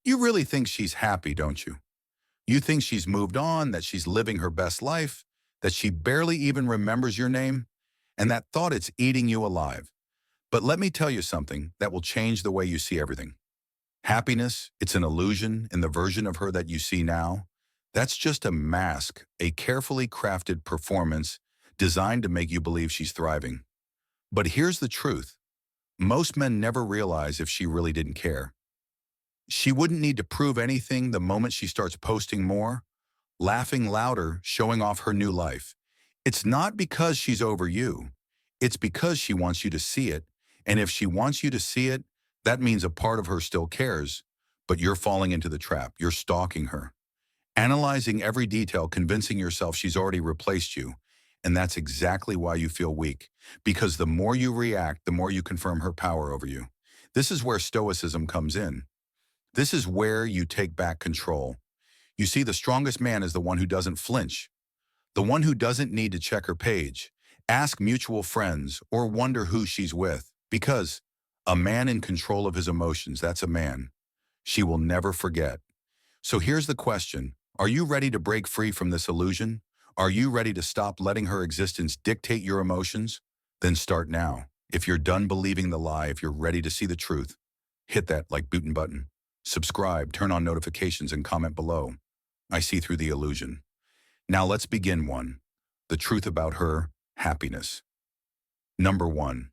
You really think she's happy, don't you? You think she's moved on, that she's living her best life, that she barely even remembers your name, and that thought it's eating you alive. But let me tell you something that will change the way you see everything. Happiness, it's an illusion in the version of her that you see now. That's just a mask, a carefully crafted performance designed to make you believe she's thriving. But here's the truth. Most men never realize if she really didn't care. She wouldn't need to prove anything the moment she starts posting more, laughing louder, showing off her new life. It's not because she's over you. It's because she wants you to see it. And if she wants you to see it, that means a part of her still cares. But you're falling into the trap. You're stalking her. Analyzing every detail, convincing yourself she's already replaced you. And that's exactly why you feel weak. Because the more you react, the more you confirm her power over you. This is where Stoicism comes in. This is where you take back control. You see, the strongest man is the one who doesn't flinch, the one who doesn't need to check her page, ask mutual friends, or wonder who she's with. Because a man in control of his emotions, that's a man she will never forget. So here's the question. Are you ready to break free from this illusion? Are you ready to stop letting her existence dictate your emotions? Then start now. If you're done believing the lie, if you're ready to see the truth, hit that like button. Subscribe, turn on notifications, and comment below. I see through the illusion. Now let's begin one. The truth about her happiness. Number one,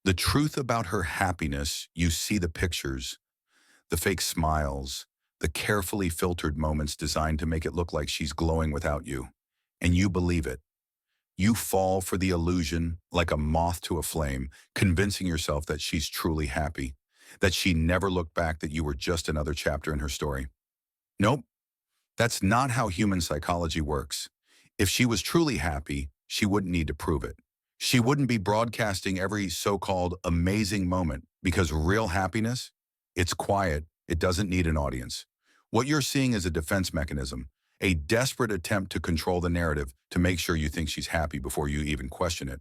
the truth about her happiness. You see the pictures, the fake smiles, the carefully filtered moments designed to make it look like she's glowing without you. And you believe it. You fall for the illusion like a moth to a flame, convincing yourself that she's truly happy, that she never looked back, that you were just another chapter in her story. Nope, that's not how human psychology works. If she was truly happy, she wouldn't need to prove it. She wouldn't be broadcasting every so-called amazing moment, because real happiness, it's quiet, it doesn't need an audience. What you're seeing is a defense mechanism, a desperate attempt to control the narrative to make sure you think she's happy before you even question it.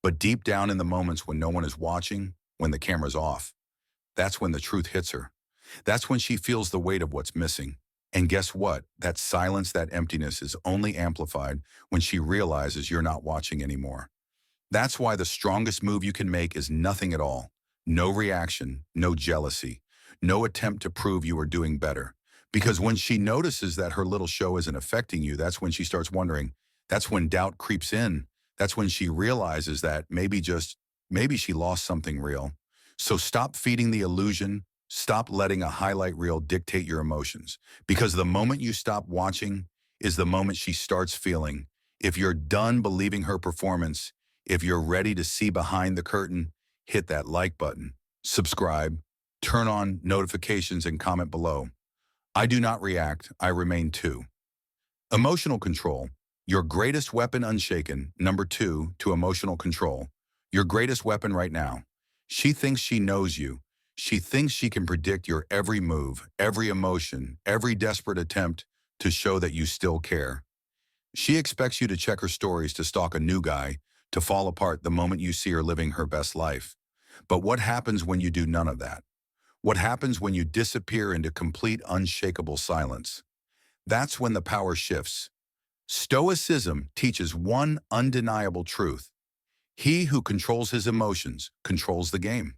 But deep down in the moments when no one is watching, when the camera's off, that's when the truth hits her. That's when she feels the weight of what's missing. And guess what? That silence, that emptiness is only amplified when she realizes you're not watching anymore. That's why the strongest move you can make is nothing at all. No reaction, no jealousy, no attempt to prove you are doing better. Because when she notices that her little show isn't affecting you, that's when she starts wondering. That's when doubt creeps in. That's when she realizes that maybe she lost something real. So stop feeding the illusion. Stop letting a highlight reel dictate your emotions. Because the moment you stop watching is the moment she starts feeling. If you're done believing her performance, if you're ready to see behind the curtain, hit that like button, subscribe, turn on notifications, and comment below. I do not react, I remain too. Emotional control, your greatest weapon unshaken. Number two, to emotional control. Your greatest weapon right now. She thinks she knows you. She thinks she can predict your every move, every emotion, every desperate attempt to show that you still care. She expects you to check her stories, to stalk a new guy, to fall apart the moment you see her living her best life. But what happens when you do none of that? What happens when you disappear into complete unshakable silence? That's when the power shifts. Stoicism teaches one undeniable truth. He who controls his emotions controls the game.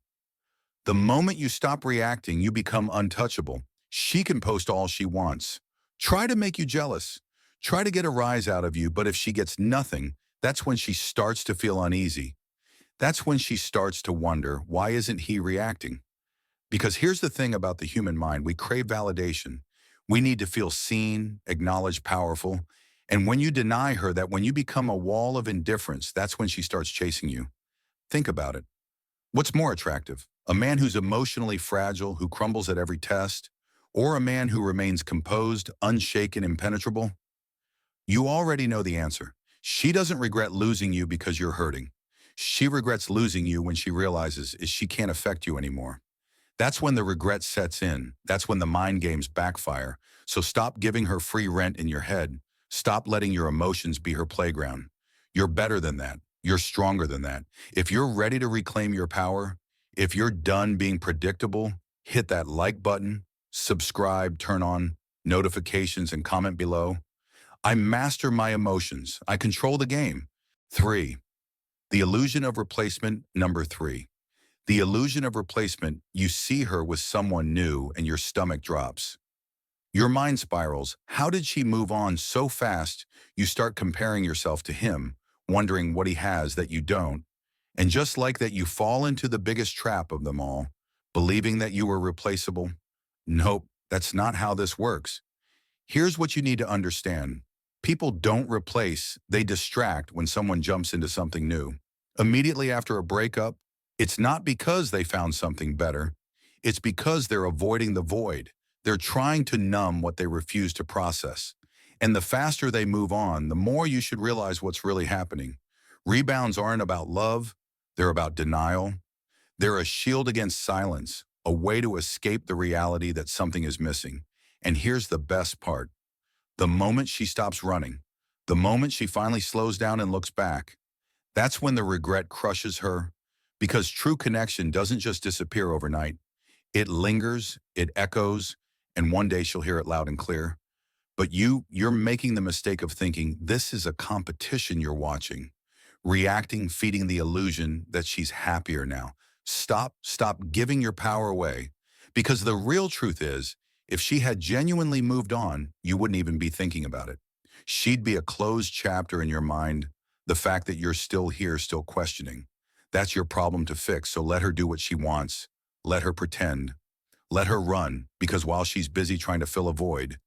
The moment you stop reacting, you become untouchable. She can post all she wants. Try to make you jealous. Try to get a rise out of you, but if she gets nothing, that's when she starts to feel uneasy. That's when she starts to wonder, why isn't he reacting? Because here's the thing about the human mind, we crave validation. We need to feel seen, acknowledged, powerful. And when you deny her that, when you become a wall of indifference, that's when she starts chasing you. Think about it. What's more attractive? A man who's emotionally fragile, who crumbles at every test, or a man who remains composed, unshaken, impenetrable? You already know the answer. She doesn't regret losing you because you're hurting. She regrets losing you when she realizes she can't affect you anymore. That's when the regret sets in. That's when the mind games backfire. So stop giving her free rent in your head. Stop letting your emotions be her playground. You're better than that. You're stronger than that. If you're ready to reclaim your power, if you're done being predictable, hit that like button, subscribe, turn on notifications, and comment below. I master my emotions. I control the game. 3. The illusion of replacement. Number 3. The illusion of replacement. You see her with someone new and your stomach drops. Your mind spirals. How did she move on so fast? You start comparing yourself to him, wondering what he has that you don't. And just like that, you fall into the biggest trap of them all, believing that you were replaceable. Nope, that's not how this works. Here's what you need to understand. People don't replace, they distract when someone jumps into something new. Immediately after a breakup, it's not because they found something better. It's because they're avoiding the void. They're trying to numb what they refuse to process. And the faster they move on, the more you should realize what's really happening. Rebounds aren't about love, they're about denial. They're a shield against silence, a way to escape the reality that something is missing. And here's the best part. The moment she stops running, the moment she finally slows down and looks back, that's when the regret crushes her, because true connection doesn't just disappear overnight. It lingers, it echoes, and one day she'll hear it loud and clear. But you're making the mistake of thinking this is a competition you're watching, reacting, feeding the illusion that she's happier now. Stop giving your power away, because the real truth is, if she had genuinely moved on, you wouldn't even be thinking about it. She'd be a closed chapter in your mind. The fact that you're still here, still questioning, that's your problem to fix. So let her do what she wants. Let her pretend. Let her run, because while she's busy trying to fill a void,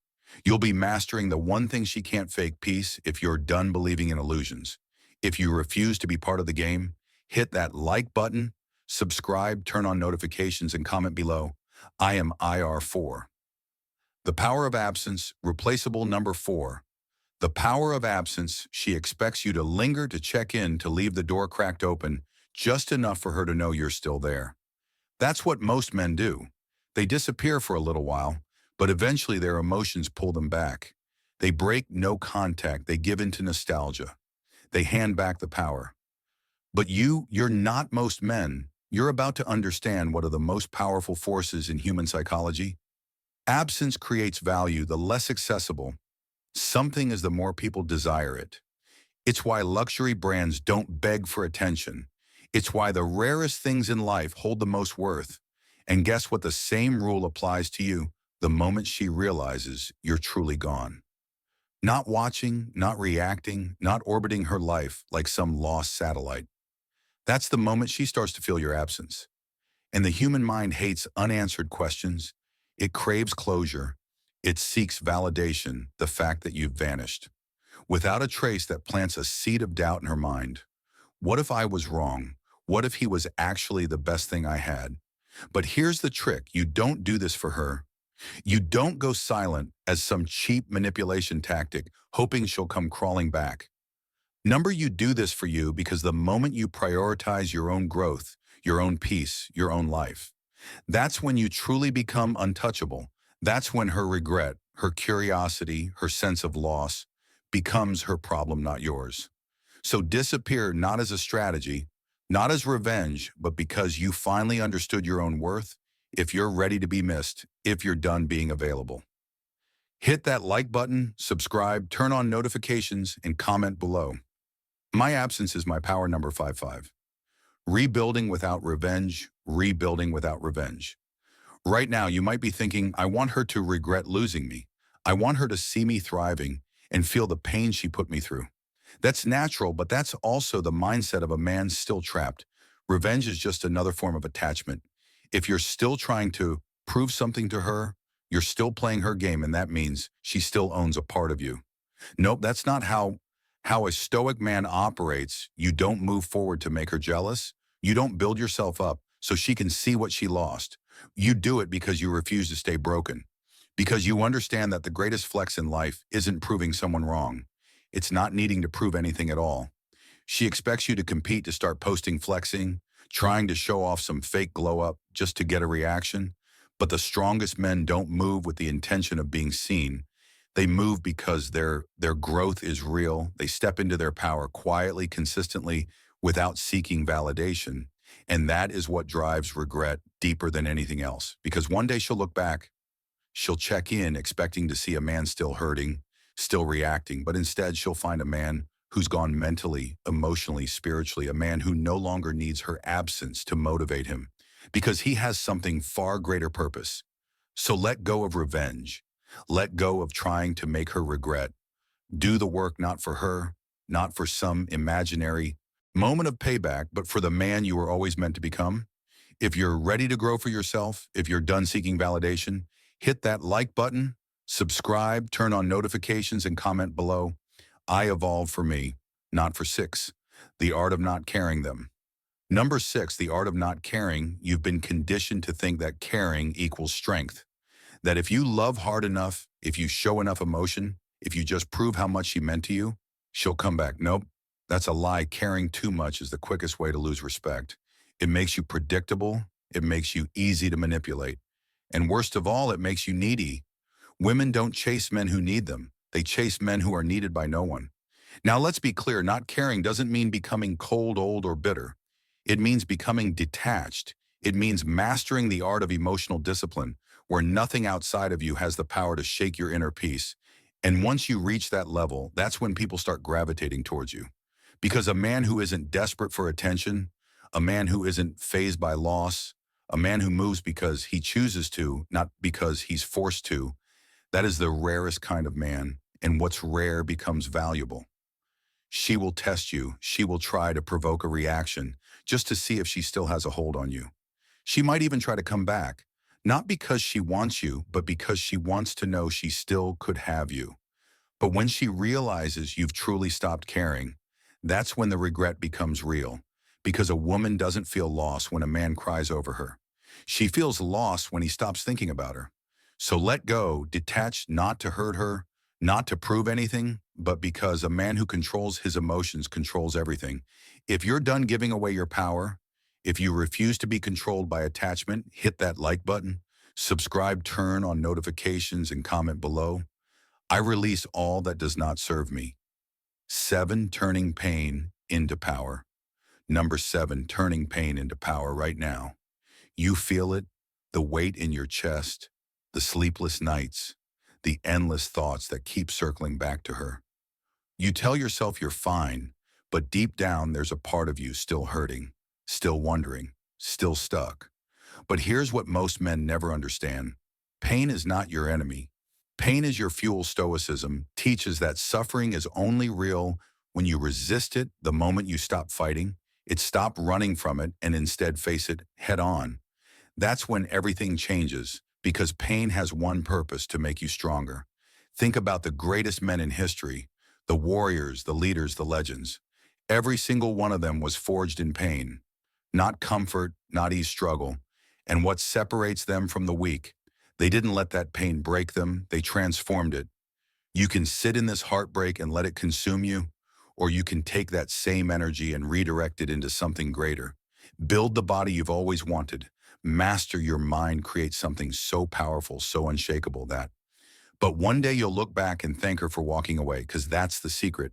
you'll be mastering the one thing she can't fake: peace. If you're done believing in illusions, if you refuse to be part of the game, hit that like button, subscribe, turn on notifications, and comment below. I am IR4. The power of absence, replaceable. Number 4. The power of absence. She expects you to linger, to check in, to leave the door cracked open, just enough for her to know you're still there. That's what most men do. They disappear for a little while, but eventually their emotions pull them back. They break no contact. They give in to nostalgia. They hand back the power. But you're not most men. You're about to understand one of the most powerful forces in human psychology. Absence creates value. The less accessible something is, the more people desire it. It's why luxury brands don't beg for attention. It's why the rarest things in life hold the most worth. And guess what? The same rule applies to you the moment she realizes you're truly gone. Not watching, not reacting, not orbiting her life like some lost satellite. That's the moment she starts to feel your absence. And the human mind hates unanswered questions. It craves closure. It seeks validation, the fact that you've vanished. Without a trace, that plants a seed of doubt in her mind. What if I was wrong? What if he was actually the best thing I had? But here's the trick. You don't do this for her. You don't go silent as some cheap manipulation tactic, hoping she'll come crawling back. You do this for you, because the moment you prioritize your own growth, your own peace, your own life, that's when you truly become untouchable. That's when her regret, her curiosity, her sense of loss becomes her problem, not yours. So disappear not as a strategy, not as revenge, but because you finally understood your own worth. If you're ready to be missed, if you're done being available, hit that like button, subscribe, turn on notifications, and comment below. My absence is my power. Number 55. Rebuilding without revenge, rebuilding without revenge. Right now, you might be thinking, I want her to regret losing me. I want her to see me thriving and feel the pain she put me through. That's natural, but that's also the mindset of a man still trapped. Revenge is just another form of attachment. If you're still trying to prove something to her, you're still playing her game, and that means she still owns a part of you. Nope, that's not how a stoic man operates. You don't move forward to make her jealous. You don't build yourself up so she can see what she lost. You do it because you refuse to stay broken. Because you understand that the greatest flex in life isn't proving someone wrong. It's not needing to prove anything at all. She expects you to compete, to start posting, flexing, trying to show off some fake glow up just to get a reaction. But the strongest men don't move with the intention of being seen. They move because their growth is real. They step into their power quietly, consistently, without seeking validation. And that is what drives regret deeper than anything else. Because one day she'll look back She'll check in expecting to see a man still hurting, still reacting, but instead she'll find a man who's gone mentally, emotionally, spiritually, a man who no longer needs her absence to motivate him because he has something far greater purpose. So let go of revenge. Let go of trying to make her regret. Do the work not for her, not for some imaginary moment of payback, but for the man you were always meant to become. If you're ready to grow for yourself, if you're done seeking validation, hit that like button, subscribe, turn on notifications, and comment below. I evolved for me, not for six. The art of not caring them. Number six, the art of not caring. You've been conditioned to think that caring equals strength. That if you love hard enough, if you show enough emotion, if you just prove how much she meant to you, she'll come back. Nope, that's a lie. Caring too much is the quickest way to lose respect. It makes you predictable. It makes you easy to manipulate. And worst of all, it makes you needy. Women don't chase men who need them. They chase men who are needed by no one. Now, let's be clear, not caring doesn't mean becoming cold, old, or bitter. It means becoming detached. It means mastering the art of emotional discipline, where nothing outside of you has the power to shake your inner peace. And once you reach that level, that's when people start gravitating towards you. Because a man who isn't desperate for attention, a man who isn't fazed by loss, a man who moves because he chooses to, not because he's forced to, that is the rarest kind of man. And what's rare becomes valuable. She will test you. She will try to provoke a reaction just to see if she still has a hold on you. She might even try to come back, not because she wants you, but because she wants to know she still could have you. But when she realizes you've truly stopped caring, that's when the regret becomes real. Because a woman doesn't feel lost when a man cries over her. She feels lost when he stops thinking about her. So let go, detach, not to hurt her, not to prove anything, but because a man who controls his emotions controls everything. If you're done giving away your power, if you refuse to be controlled by attachment, hit that like button, subscribe, turn on notifications, and comment below. I release all that does not serve me. 7, turning pain into power. Number 7, turning pain into power right now. You feel it, the weight in your chest, the sleepless nights, the endless thoughts that keep circling back to her. You tell yourself you're fine, but deep down there's a part of you still hurting, still wondering, still stuck. But here's what most men never understand. Pain is not your enemy. Pain is your fuel. Stoicism teaches that suffering is only real when you resist it the moment you stop fighting. It stop running from it and instead face it head on. That's when everything changes, because pain has one purpose: to make you stronger. Think about the greatest men in history, the warriors, the leaders, the legends. Every single one of them was forged in pain, not comfort, not ease struggle. And what separates them from the weak? They didn't let that pain break them, they transformed it. You can sit in this heartbreak and let it consume you, or you can take that same energy and redirect it into something greater. Build the body you've always wanted. Master your mind, create something so powerful, so unshakable that. But one day you'll look back and thank her for walking away, because that's the secret.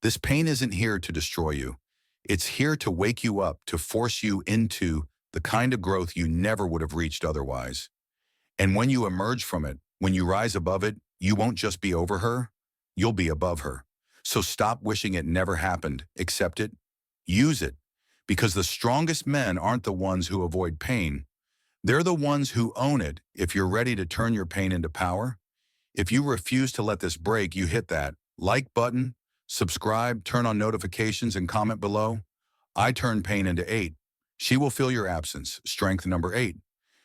This pain isn't here to destroy you. It's here to wake you up, to force you into the kind of growth you never would have reached otherwise. And when you emerge from it, when you rise above it, you won't just be over her, you'll be above her. So stop wishing it never happened. Accept it. Use it. Because the strongest men aren't the ones who avoid pain. They're the ones who own it. If you're ready to turn your pain into power, if you refuse to let this break, you hit that like button, subscribe, turn on notifications, and comment below. I turn pain into 8. She will feel your absence. Strength number 8.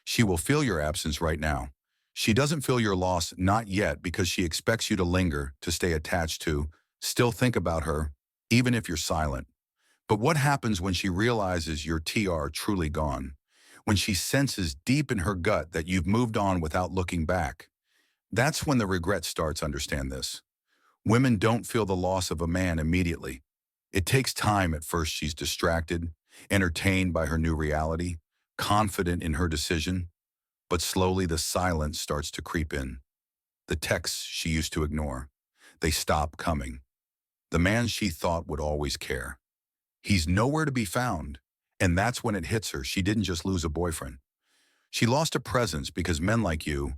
She will feel your absence right now. She doesn't feel your loss, not yet, because she expects you to linger, to stay attached to, still think about her, even if you're silent. But what happens when she realizes your TR truly gone? When she senses deep in her gut that you've moved on without looking back? That's when the regret starts. Understand this. Women don't feel the loss of a man immediately. It takes time. At first she's distracted, entertained by her new reality, confident in her decision, but slowly the silence starts to creep in. The texts she used to ignore, they stop coming. The man she thought would always care, he's nowhere to be found. And that's when it hits her. She didn't just lose a boyfriend. She lost a presence, because men like you,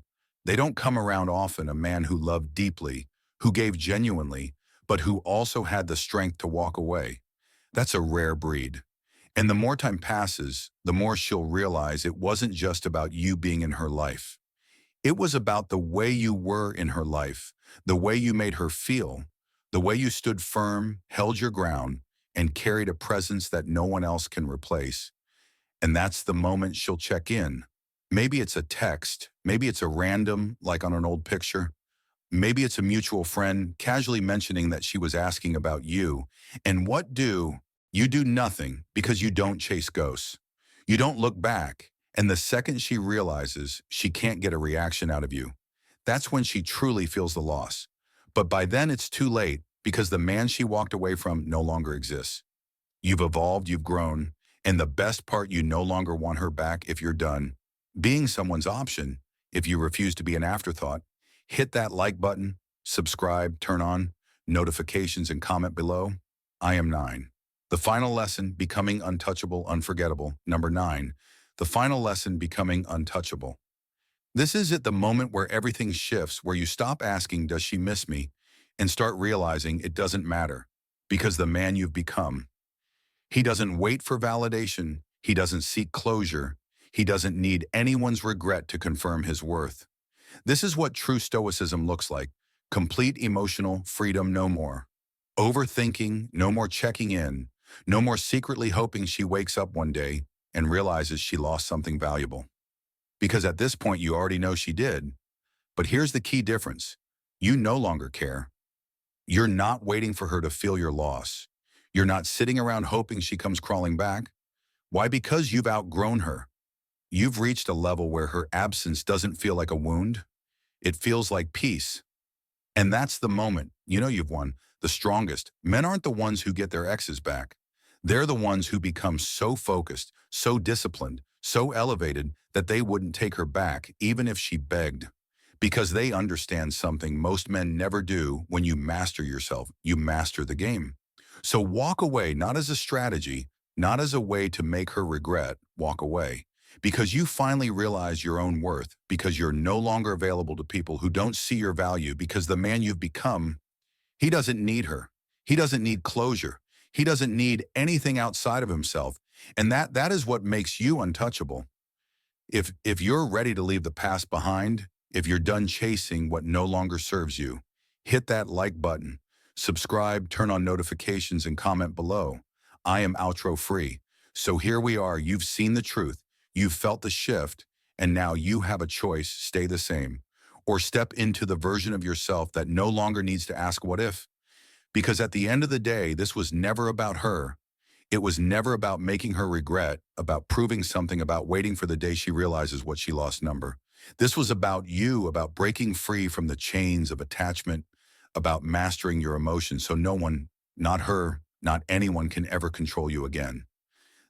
They don't come around often, a man who loved deeply, who gave genuinely, but who also had the strength to walk away. That's a rare breed. And the more time passes, the more she'll realize it wasn't just about you being in her life. It was about the way you were in her life, the way you made her feel, the way you stood firm, held your ground, and carried a presence that no one else can replace. And that's the moment she'll check in. Maybe it's a text, maybe it's a random, like on an old picture. Maybe it's a mutual friend casually mentioning that she was asking about you. And what do? You do nothing because you don't chase ghosts. You don't look back. And the second she realizes she can't get a reaction out of you, that's when she truly feels the loss. But by then it's too late because the man she walked away from no longer exists. You've evolved, you've grown, and the best part, you no longer want her back if you're done being someone's option. If you refuse to be an afterthought, hit that like button, subscribe, turn on notifications, and comment below. I am 9. The final lesson, becoming untouchable, unforgettable. Number 9, the final lesson, becoming untouchable. This is at the moment where everything shifts, where you stop asking, does she miss me? And start realizing it doesn't matter because the man you've become. He doesn't wait for validation. He doesn't seek closure. He doesn't need anyone's regret to confirm his worth. This is what true Stoicism looks like. Complete emotional freedom, no more overthinking, no more checking in, no more secretly hoping she wakes up one day and realizes she lost something valuable. Because at this point, you already know she did. But here's the key difference. You no longer care. You're not waiting for her to feel your loss. You're not sitting around hoping she comes crawling back. Why? Because you've outgrown her. You've reached a level where her absence doesn't feel like a wound. It feels like peace. And that's the moment. You know you've won. The strongest. Men aren't the ones who get their exes back. They're the ones who become so focused, so disciplined, so elevated that they wouldn't take her back even if she begged. Because they understand something most men never do. When you master yourself, you master the game. So walk away, not as a strategy, not as a way to make her regret. Walk away because you finally realize your own worth, because you're no longer available to people who don't see your value, because the man you've become, he doesn't need her. He doesn't need closure. He doesn't need anything outside of himself. And that is what makes you untouchable. If you're ready to leave the past behind, if you're done chasing what no longer serves you, hit that like button, subscribe, turn on notifications, and comment below. I am outro free. So here we are. You've seen the truth. You've felt the shift. And now you have a choice. Stay the same or step into the version of yourself that no longer needs to ask what if. Because at the end of the day, this was never about her. It was never about making her regret, about proving something, about waiting for the day she realizes what she lost number. This was about you, about breaking free from the chains of attachment, about mastering your emotions so no one, not her, not anyone can ever control you again.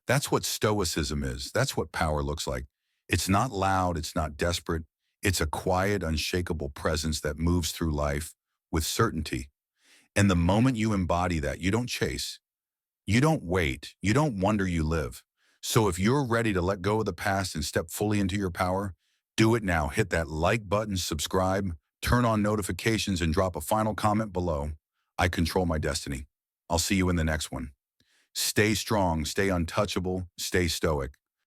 That's what Stoicism is. That's what power looks like. It's not loud. It's not desperate. It's a quiet, unshakable presence that moves through life with certainty. And the moment you embody that, you don't chase. You don't wait. You don't wonder, you live. So if you're ready to let go of the past and step fully into your power, do it now. Hit that like button, subscribe, turn on notifications, and drop a final comment below. I control my destiny. I'll see you in the next one. Stay strong, stay untouchable, stay stoic.